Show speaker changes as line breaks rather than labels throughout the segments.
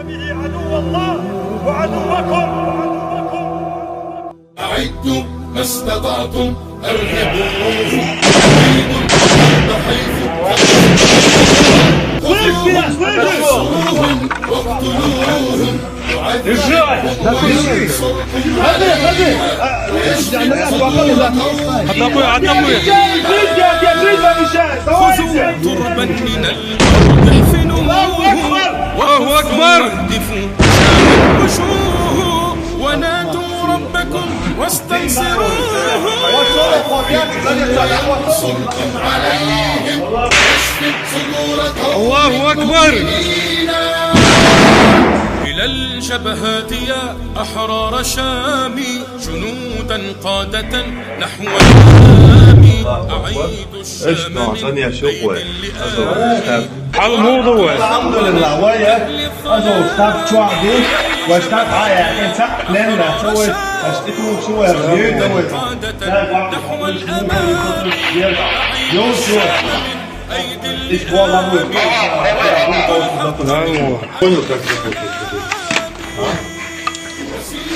به عدو الله وعدوكم.
أعدوا ما استطعتم، أرهبوهم، أعيدوا الحرب حيث احتجتم، واقتلوهم، يعذبهم وينصركم عليهم،
خذوا تربا من الأرض احفنوه، وهو أكبر وشوه، ونادوا ربكم واستنصروه،
ينصركم عليهم، يشفي صدور
الله أكبر.
قوم.
إلى الجبهات يا أحرار شامي، جنودا قادة نحو الأمام، أعيدوا الشام من أيدي
على الموضوع.
الحمد لله وياك أزو ستاف شوادي وستاف هاي إنت لنا سوي أشتكوا شو ريفيو دوت
نحو الأمام،
يوسف إيش والله مو
Понял, как это?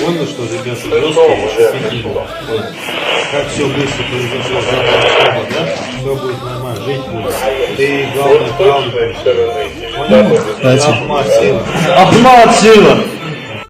Понял, что ребята русские, как все быстро произошло, да? Все будет нормально, жить будет. Ты главное правду. Понял? Ахмат сила.